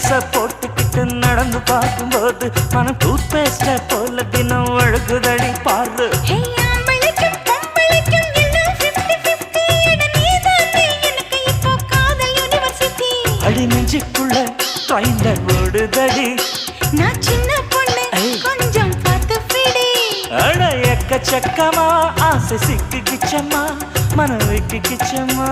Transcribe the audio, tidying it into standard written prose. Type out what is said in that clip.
ட்ரெஸ்ஸ போட்டுக்கிட்டு நடந்து பார்க்கும்போது மனம் டூத் பேஸ்ட போல தினம் அழுகுதடி பாரு. அடி நெஞ்சுக்குள்ள ட்ரைலர் ஓடுதடி. நான் சின்ன பொண்ணு கொஞ்சம் பார்த்து பிடி. அட எக்கச்சக்கமா ஆசை சிக்கிக்கிச்சம்மா மனம் வைக்கிச்சம்மா.